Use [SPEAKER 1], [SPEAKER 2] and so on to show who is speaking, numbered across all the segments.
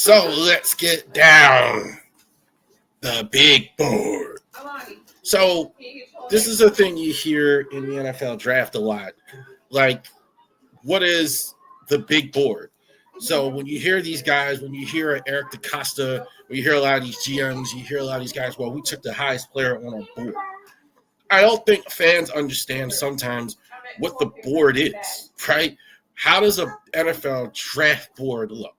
[SPEAKER 1] So let's get down the big board. So this is a thing you hear in the NFL draft a lot. Like, what is the big board? So when you hear these guys, when you hear Eric DaCosta, when you hear a lot of these GMs, you hear a lot of these guys, well, we took the highest player on our board. I don't think fans understand sometimes what the board is, right? How does an NFL draft board look?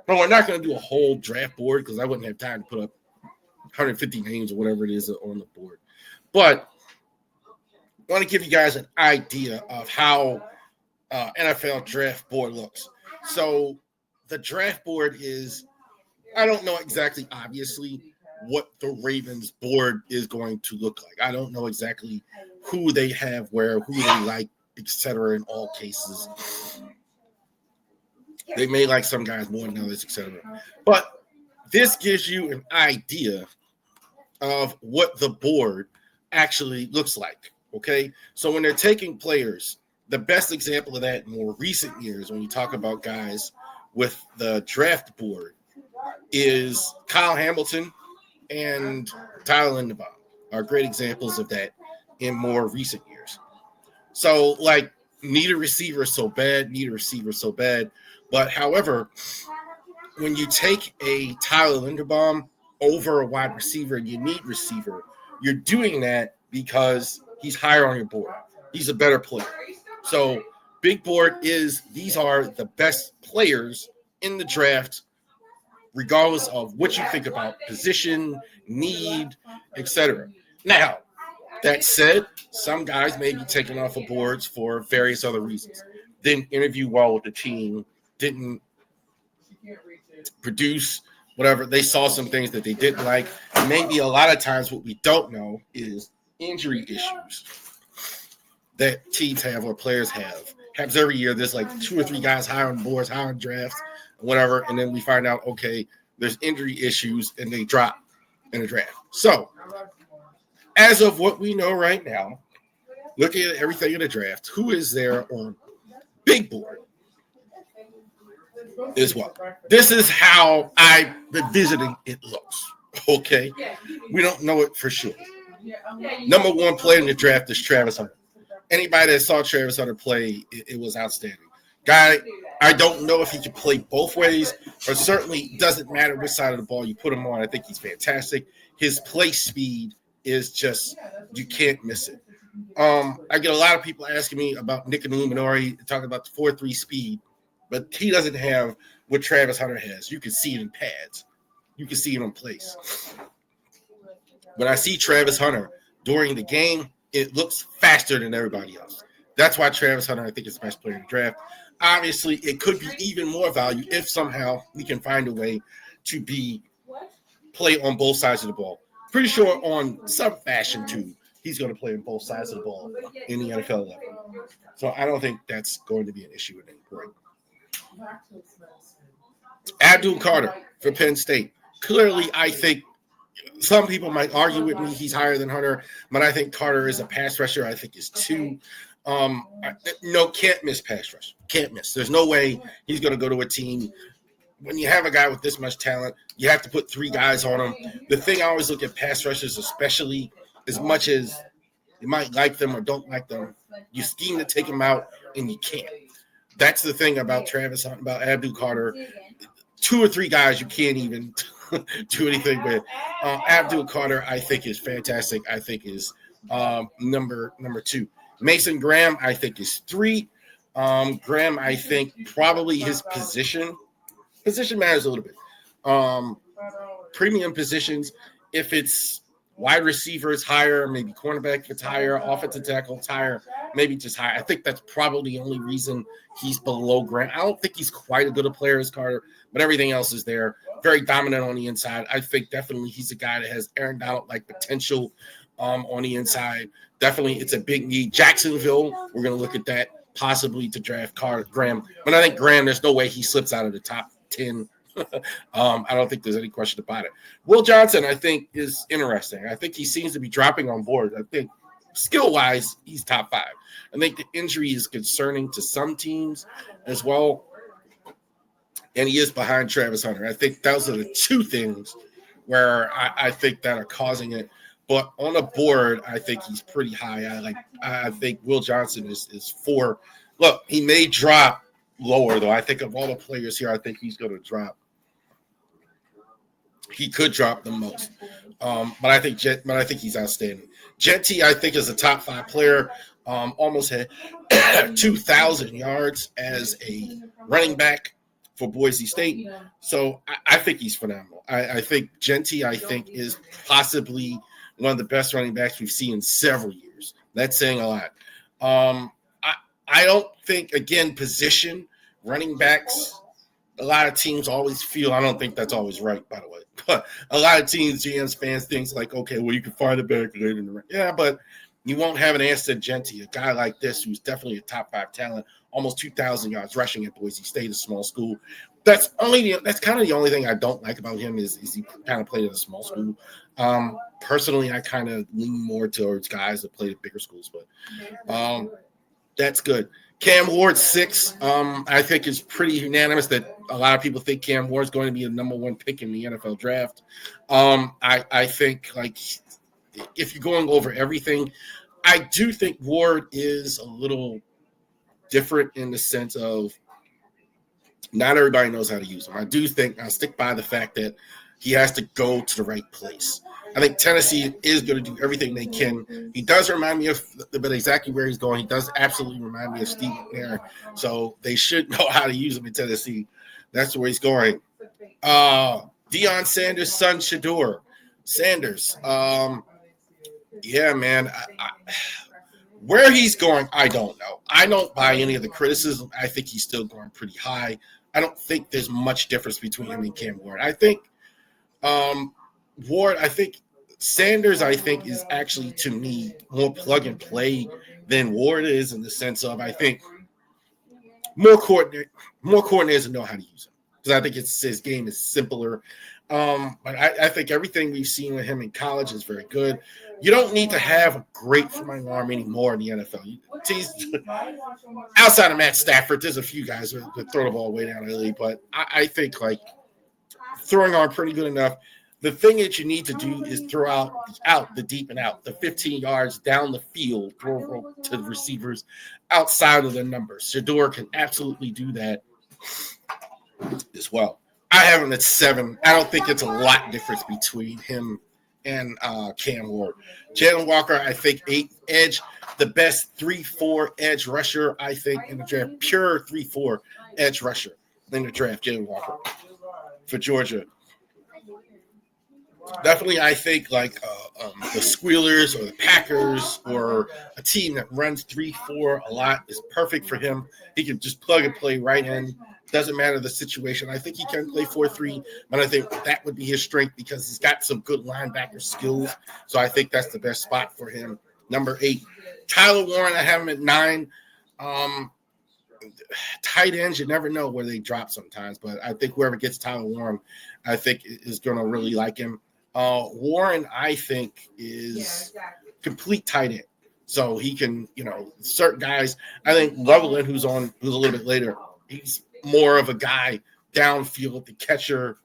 [SPEAKER 1] No, we're not going to do a whole draft board because I wouldn't have time to put up 150 names or whatever it is on the board. But I want to give you guys an idea of how NFL draft board looks. So the draft board is, I don't know exactly, obviously, what the Ravens board is going to look like. I don't know exactly who they have where, who they like, etc. in all cases. They may like some guys more than others, etc. But this gives you an idea of what the board actually looks like, okay? So when they're taking players, the best example of that in more recent years when you talk about guys with the draft board is Kyle Hamilton and Tyler Linderbaum are great examples of that in more recent years. So, like, need a receiver so bad. But, however, when you take a Tyler Linderbaum over a wide receiver and you need receiver, you're doing that because he's higher on your board. He's a better player. So, big board is these are the best players in the draft, regardless of what you think about position, need, etc. Now, that said, some guys may be taken off of boards for various other reasons. Didn't interview well with the team, didn't produce, whatever. They saw some things that they didn't like. Maybe a lot of times what we don't know is injury issues that teams have or players have. Happens every year. There's like 2 or 3 guys high on boards, high on drafts, whatever, and then we find out, okay, there's injury issues, and they drop in the draft. So, as of what we know right now, looking at everything in the draft, who is there on big board is what? This is how I've been visiting it looks, okay? We don't know it for sure. Number 1 player in the draft is Travis Hunter. Anybody that saw Travis Hunter play, it was outstanding. Guy, I don't know if he can play both ways, but certainly doesn't matter which side of the ball you put him on. I think he's fantastic. His play speed is just, you can't miss it. I get a lot of people asking me about Nick Illuminori, talking about the 4.3 speed, but he doesn't have what Travis Hunter has. You can see it in pads. You can see it in place. When I see Travis Hunter during the game, it looks faster than everybody else. That's why Travis Hunter, I think, is the best player in the draft. Obviously, it could be even more value if somehow we can find a way to play on both sides of the ball. Pretty sure on some fashion, too, he's going to play on both sides of the ball in the NFL level. So I don't think that's going to be an issue at any point. Abdul Carter for Penn State. Clearly, I think some people might argue with me he's higher than Hunter, but I think Carter is a pass rusher. I think is 2. No, can't miss pass rush. Can't miss. There's no way he's going to go to a team. When you have a guy with this much talent, you have to put 3 guys on him. The thing I always look at pass rushers, especially as much as you might like them or don't like them, you scheme to take them out and you can't. That's the thing about Travis, about Abdul Carter. 2 or 3 guys you can't even do anything with. Abdul Carter, I think, is fantastic. I think is number 2. Mason Graham, I think, is 3. Graham, I think, probably his position matters a little bit. Premium positions, if it's wide receivers higher, maybe cornerback gets higher, offensive tackle higher, maybe just higher. I think that's probably the only reason he's below Graham. I don't think he's quite as good a player as Carter, but everything else is there. Very dominant on the inside. I think definitely he's a guy that has Aaron Donald-like potential on the inside. Definitely it's a big need. Jacksonville, we're going to look at that possibly to draft Graham. But I think Graham, there's no way he slips out of the top 10. I don't think there's any question about it. Will Johnson, I think, is interesting. I think he seems to be dropping on board. I think skill-wise, he's top 5. I think the injury is concerning to some teams as well. and he is behind Travis Hunter. I think those are the two things where I think that are causing it. But on the board, I think he's pretty high. I think Will Johnson is 4. Look, he may drop lower though. I think of all the players here, I think he's going to drop. He could drop the most, but I think he's outstanding. Genty, I think, is a top 5 player. Almost had 2,000 yards as a running back for Boise State. So I think he's phenomenal. I think Genty, is possibly one of the best running backs we've seen in several years. That's saying a lot. I don't think, again, position running backs. A lot of teams always feel, I don't think that's always right, by the way, but a lot of teams, GMs, fans, things like, okay, well, you can find a back later in the round. Yeah, but you won't have an answer to Genty, a guy like this who's definitely a top 5 talent, almost 2,000 yards rushing at Boise State, a small school. That's kind of the only thing I don't like about him is he kind of played at a small school. Personally, I kind of lean more towards guys that played at bigger schools, but that's good. Cam Ward 6, I think is pretty unanimous that a lot of people think Cam Ward is going to be the number 1 pick in the NFL draft. I think, like, if you're going over everything, I do think Ward is a little different in the sense of not everybody knows how to use him. I do think I'll stick by the fact that he has to go to the right place. I think Tennessee is going to do everything they can. He does remind me of, but exactly where he's going, he does absolutely remind me of Steve McNair. So they should know how to use him in Tennessee. That's where he's going. Deion Sanders' son, Shedeur Sanders. Yeah, man. Where he's going, I don't know. I don't buy any of the criticism. I think he's still going pretty high. I don't think there's much difference between him and Cam Ward. I think Sanders, is actually, to me, more plug and play than Ward is, in the sense of, I think, more coordinators know how to use him. Because I think his game is simpler. But I think everything we've seen with him in college is very good. You don't need to have a great throwing arm anymore in the NFL. Outside of Matt Stafford, there's a few guys that throw the ball way down the league, but I think, like, throwing arm pretty good enough. The thing that you need to do is throw out the deep and out, the 15 yards down the field, throw to the receivers outside of the numbers. Shedeur can absolutely do that as well. I have him at 7. I don't think it's a lot difference between him and Cam Ward. Jalen Walker, I think 8 edge, the best 3-4 edge rusher, I think, in the draft. Pure 3-4 edge rusher in the draft, Jalen Walker for Georgia. Definitely, I think, like the Squealers or the Packers or a team that runs 3-4 a lot is perfect for him. He can just plug and play right in. Doesn't matter the situation. I think he can play 4-3, but I think that would be his strength because he's got some good linebacker skills. So I think that's the best spot for him. Number 8, Tyler Warren, I have him at 9. Tight ends, you never know where they drop sometimes, but I think whoever gets Tyler Warren, I think is going to really like him. Warren, I think, is complete tight end. So he can, certain guys, I think Loveland, who's a little bit later, he's more of a guy downfield, the catcher,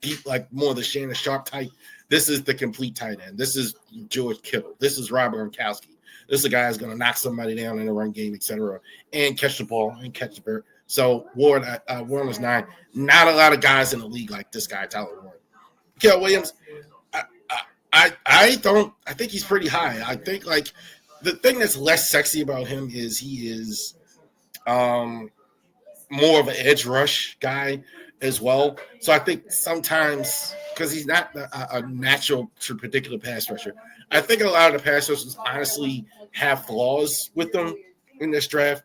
[SPEAKER 1] deep, like more of the Shannon Sharp type. This is the complete tight end. This is George Kittle. This is Robert Gronkowski. This is a guy who's going to knock somebody down in a run game, etc., and catch the ball and catch the bird. So Warren was 9. Not a lot of guys in the league like this guy, Tyler Warren. Kel Williams, I think he's pretty high. I think, like, the thing that's less sexy about him is he is more of an edge rush guy as well. So I think sometimes, because he's not a natural to particular pass rusher, I think a lot of the pass rushers honestly have flaws with them in this draft.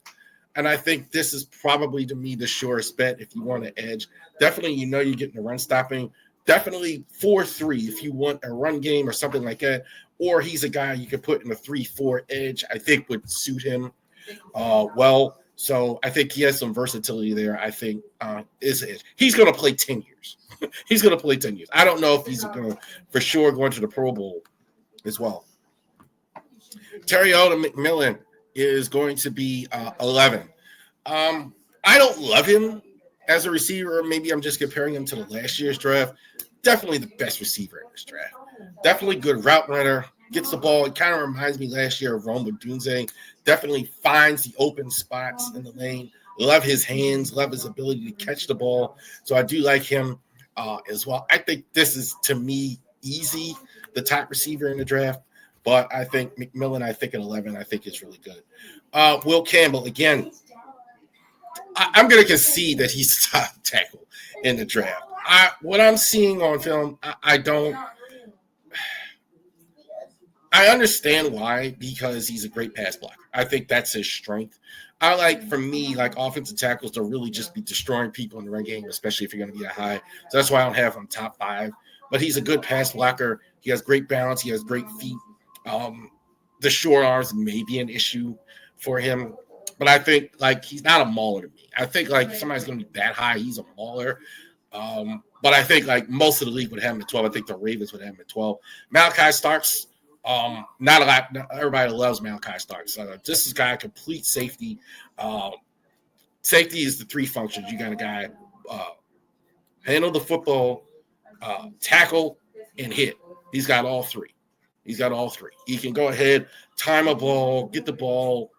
[SPEAKER 1] And I think this is probably, to me, the surest bet if you want to edge. Definitely, you're getting the run stopping. Definitely 4-3 if you want a run game or something like that. Or he's a guy you could put in a 3-4 edge, I think would suit him well. So I think he has some versatility there. I think is it. He's going to play 10 years. He's going to play 10 years. I don't know if he's going to, for sure, going to the Pro Bowl as well. Terriota McMillan is going to be 11. I don't love him as a receiver, maybe I'm just comparing him to the last year's draft. Definitely the best receiver in this draft. Definitely good route runner. Gets the ball. It kind of reminds me last year of Rome Odunze. Definitely finds the open spots in the lane. Love his hands. Love his ability to catch the ball. So I do like him as well. I think this is, to me, easy, the top receiver in the draft. But I think McMillan, I think at 11, I think is really good. Will Campbell, again, I'm going to concede that he's a top tackle in the draft. What I'm seeing on film, I understand why, because he's a great pass blocker. I think that's his strength. For me, offensive tackles to really just be destroying people in the run game, especially if you're going to be that high. So that's why I don't have him top 5. But he's a good pass blocker. He has great balance. He has great feet. The short arms may be an issue for him. But I think, he's not a mauler to me. I think, somebody's going to be that high, he's a mauler. But I think, most of the league would have him at 12. I think the Ravens would have him at 12. Malachi Starks, not a lot. Everybody loves Malachi Starks. This is a guy, complete safety. Safety is the 3 functions. You got a guy handle the football, tackle, and hit. He's got all 3. He can go ahead, time a ball, get the ball,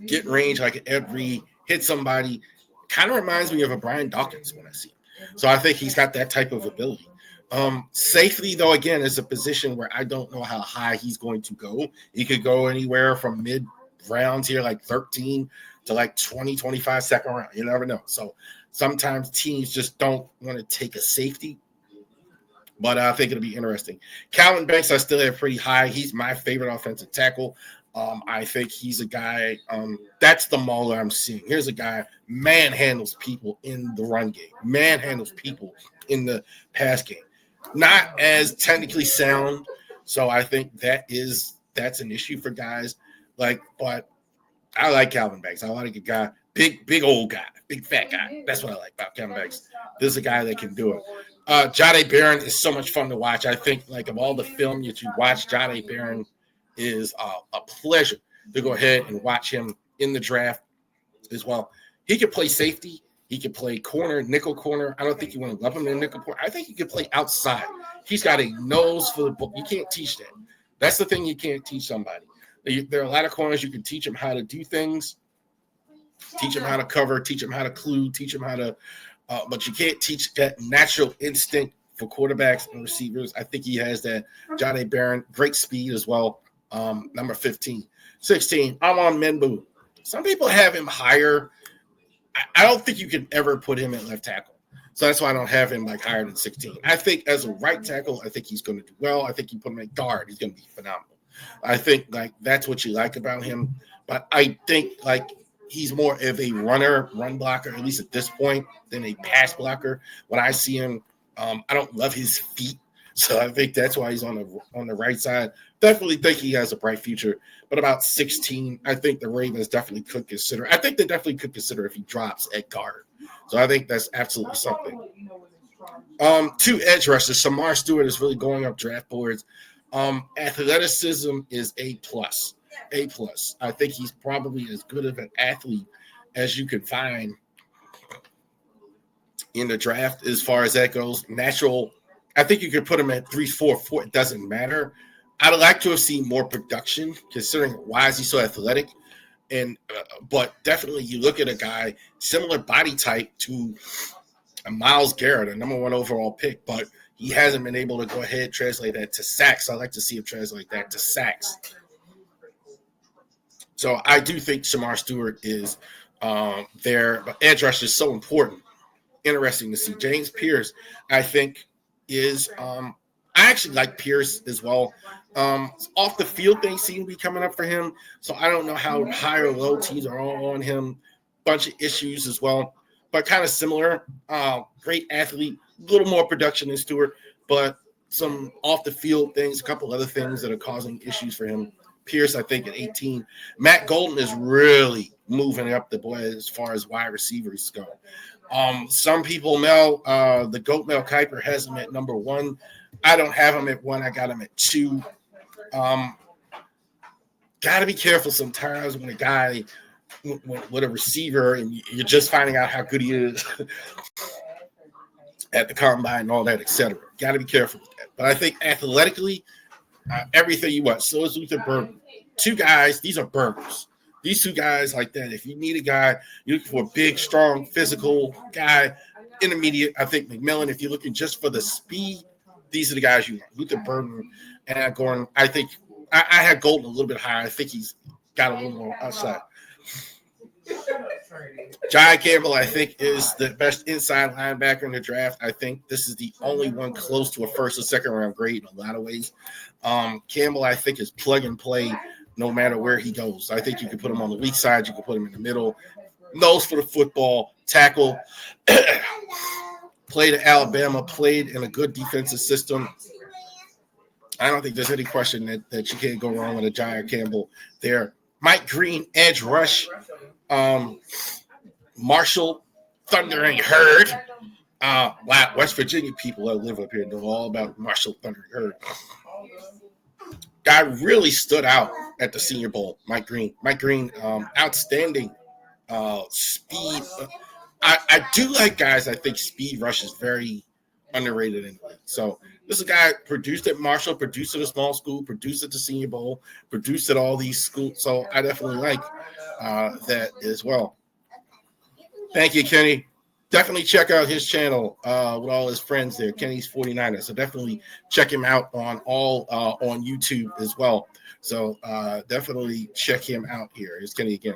[SPEAKER 1] get range hit somebody. Kind of reminds me of a Brian Dawkins when I see him. So I think he's got that type of ability. Safely, though, again, is a position where I don't know how high he's going to go. He could go anywhere from mid rounds here, 13 to 20, 25 second round. You never know. So sometimes teams just don't want to take a safety. But I think it'll be interesting. Calvin Banks, I still have pretty high. He's my favorite offensive tackle. I think he's a guy, that's the mauler I'm seeing. Here's a guy, manhandles people in the run game, manhandles people in the pass game. Not as technically sound, so I think that's an issue for guys. But I like Calvin Banks. I like a guy, big old guy, big fat guy. That's what I like about Calvin Banks. This is a guy that can do it. Jahdae Barron is so much fun to watch. I think, of all the film that you watch, Jahdae Barron is a pleasure to go ahead and watch him in the draft as well. He can play safety. He can play corner, nickel corner. I don't think you want to love him in nickel corner. I think he can play outside. He's got a nose for the ball. You can't teach that. That's the thing you can't teach somebody. There are a lot of corners you can teach them how to do things, teach them how to cover, teach them how to clue, teach them how to but you can't teach that natural instinct for quarterbacks and receivers. I think he has that. Jahdae Barron, great speed as well. Number 15. 16, Amon Menbu. Some people have him higher. I don't think you can ever put him at left tackle. So that's why I don't have him higher than 16. I think as a right tackle, I think he's going to do well. I think you put him at guard, he's going to be phenomenal. I think that's what you like about him. But I think he's more of a run blocker, at least at this point, than a pass blocker. When I see him, I don't love his feet. So I think that's why he's on the right side. Definitely think he has a bright future. But about 16, I think the Ravens definitely could consider. I think they definitely could consider if he drops at guard. So I think that's absolutely something. 2 edge rushers. Samar Stewart is really going up draft boards. Athleticism is A+. A+. I think he's probably as good of an athlete as you can find in the draft as far as that goes. Natural. I think you could put him at 3, 4, 4. It doesn't matter. I'd like to have seen more production, considering why is he so athletic. But definitely you look at a guy, similar body type to Myles Garrett, a number 1 overall pick, but he hasn't been able to go ahead and translate that to sacks. I'd like to see him translate that to sacks. So I do think Shamar Stewart is there, but edge rush is so important. Interesting to see. James Pierce, I think, is I actually like Pierce as well. Off the field things seem to be coming up for him. So I don't know how high or low teams are on him. Bunch of issues as well, but kind of similar. Great athlete, a little more production than Stewart, but some off the field things, a couple other things that are causing issues for him. Pierce, I think, at 18. Matt Golden is really moving up the board as far as wide receivers go. Some people, the GOAT Mel Kiper has him at number 1. I don't have him at 1. I got him at 2. Got to be careful sometimes when a guy with a receiver and you're just finding out how good he is at the combine and all that, etc. Got to be careful with that. But I think athletically, everything you want. So is Luther Burton. Two guys, these are burners. These two guys like that. If you need a guy, you're looking for a big, strong, physical guy, intermediate. I think McMillan, if you're looking just for the speed, these are the guys you want. Luther Burton and Gordon. I think I had Golden a little bit higher. I think he's got a little more outside. Jai Campbell, I think, is the best inside linebacker in the draft. I think this is the only one close to a first or second round grade in a lot of ways. Campbell, I think, is plug and play no matter where he goes. I think you can put him on the weak side. You can put him in the middle. Nose for the football, tackle, played at Alabama, played in a good defensive system. I don't think there's any question that you can't go wrong with a Jai Campbell there. Mike Green, edge rush. Marshall, Thunder and Herd. Wow, West Virginia people that live up here know all about Marshall, Thunder and Herd. Guy really stood out at the Senior Bowl, Mike Green. Mike Green, outstanding speed. I do like guys. I think speed rush is very underrated in the league. So this is a guy produced at Marshall, produced at a small school, produced at the Senior Bowl, produced at all these schools. So I definitely like that as well. Thank you, Kenny. Definitely check out his channel with all his friends there, Kenny's 49ers. So definitely check him out on YouTube as well. So definitely check him out here. Here's Kenny again.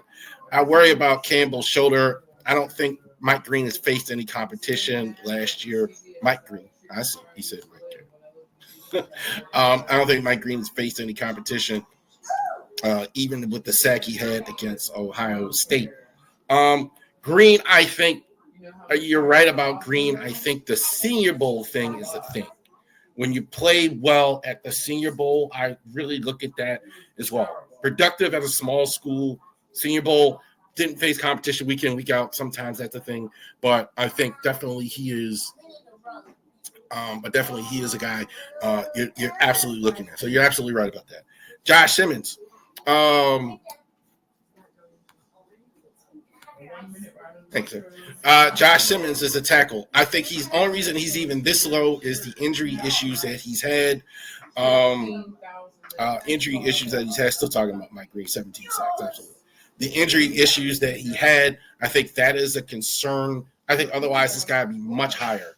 [SPEAKER 1] I worry about Campbell's shoulder. I don't think Mike Green has faced any competition last year. Mike Green. I see. He said Mike Green. I don't think Mike Green has faced any competition, even with the sack he had against Ohio State. Green, I think you're right about Green. I think the Senior Bowl thing is the thing. When you play well at the Senior Bowl, I really look at that as well. Productive at a small school, Senior Bowl, didn't face competition week in, week out. Sometimes that's a thing. But I think definitely he is a guy you're absolutely looking at. So you're absolutely right about that. Josh Simmons. Thanks, sir. Josh Simmons is a tackle. I think the only reason he's even this low is the injury issues that he's had. Still talking about Mike Green, 17 sacks, absolutely. The injury issues that he had, I think that is a concern. I think otherwise this guy would be much higher.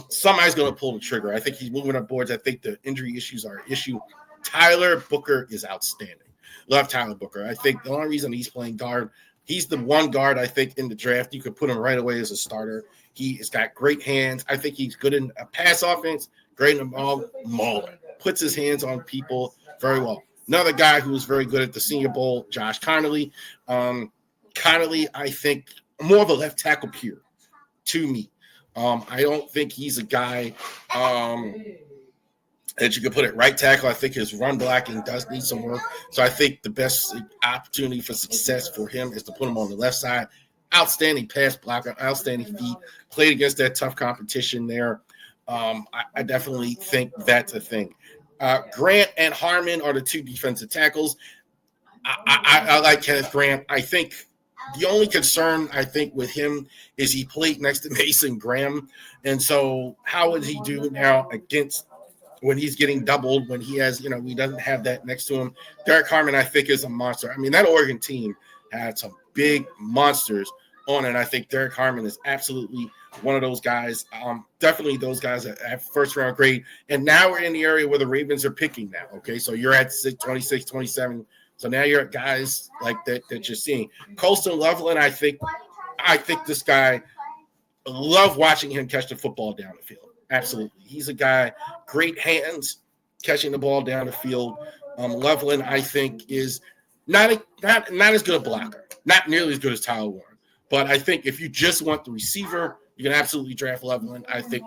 [SPEAKER 1] Somebody's going to pull the trigger. I think he's moving up boards. I think the injury issues are an issue. Tyler Booker is outstanding. Love Tyler Booker. I think the only reason he's playing guard, he's the one guard I think in the draft you could put him right away as a starter. He has got great hands. I think he's good in a pass offense, great in the ball, mauling. Puts his hands on people very well. Another guy who was very good at the Senior Bowl, Josh Connolly. Connolly, I think, more of a left tackle peer to me. I don't think he's a guy that you could put at right tackle. I think his run blocking does need some work. So I think the best opportunity for success for him is to put him on the left side. Outstanding pass blocker, outstanding feet, played against that tough competition there. I definitely think that's a thing. Grant and Harmon are the two defensive tackles. I like Kenneth Grant. I think the only concern, I think, with him is he played next to Mason Graham. And so how would he do now against when he's getting doubled, when he has, he doesn't have that next to him? Derek Harmon, I think, is a monster. I mean, that Oregon team had some big monsters on it. I think Derek Harmon is absolutely one of those guys. Definitely those guys that have first round grade. And now we're in the area where the Ravens are picking now. Okay. So you're at 26, 27. So now you're at guys like that you're seeing. Colston Loveland, I think this guy, love watching him catch the football down the field. Absolutely. He's a guy, great hands, catching the ball down the field. Loveland, I think, is not as good a blocker, not nearly as good as Tyler Warren. But I think if you just want the receiver, you can absolutely draft Loveland. I think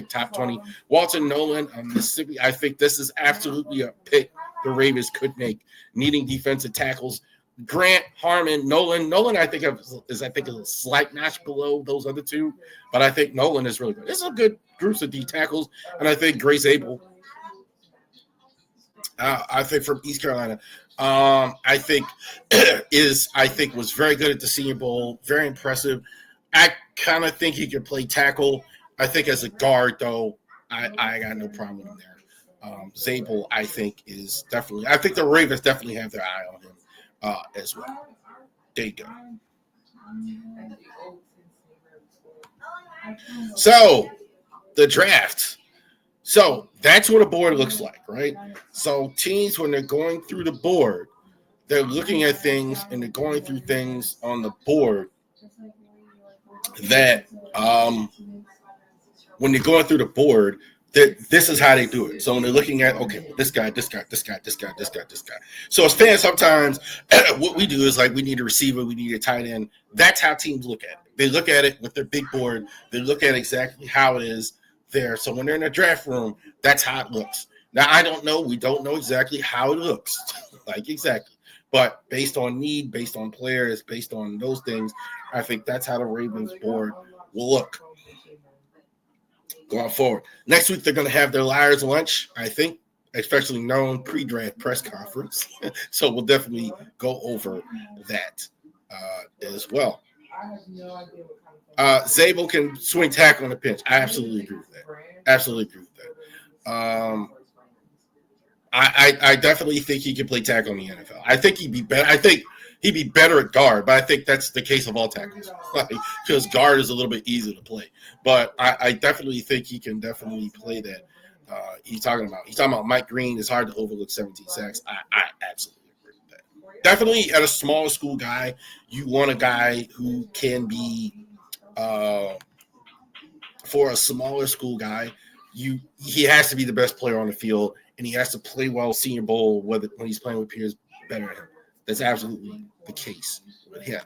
[SPEAKER 1] top 20. Walton Nolan of Mississippi, I think this is absolutely a pick the Ravens could make, needing defensive tackles. Grant, Harmon, Nolan. Nolan, I think, is a slight notch below those other two, but I think Nolan is really good. This is a good groups of D tackles, and I think Grace Abel I think from East Carolina. I think was very good at the Senior Bowl, very impressive. I kind of think he can play tackle. I think as a guard though, I got no problem with him there. Zabel, I think is definitely. I think the Ravens definitely have their eye on him as well. There you go. So the draft. So that's what a board looks like, right? So teams, when they're going through the board, they're looking at things and they're going through things on the board that when they're going through the board, that this is how they do it. So when they're looking at, okay, this guy. So as fans, sometimes what we do is like we need a receiver, we need a tight end. That's how teams look at it. They look at it with their big board. They look at exactly how it is there. So when they're in the draft room, that's how it looks. Now, I don't know. We don't know exactly how it looks, like exactly. But based on need, based on players, based on those things, I think that's how the Ravens board will look going forward. Next week, they're going to have their Liars Lunch, I think, especially known pre-draft press conference. So we'll definitely go over that as well. Zabel can swing tackle on the pinch. I absolutely agree with that. I definitely think he can play tackle in the NFL. I think he'd be better. I think he'd be better at guard, but I think that's the case of all tackles because guard is a little bit easier to play. But I definitely think he can definitely play that. He's talking about Mike Green. It's hard to overlook 17 sacks. I absolutely agree with that. Definitely at a smaller school guy, you want a guy who can be for a smaller school guy. He has to be the best player on the field, and he has to play well Senior Bowl when he's playing with peers better than him. That's absolutely the case with him.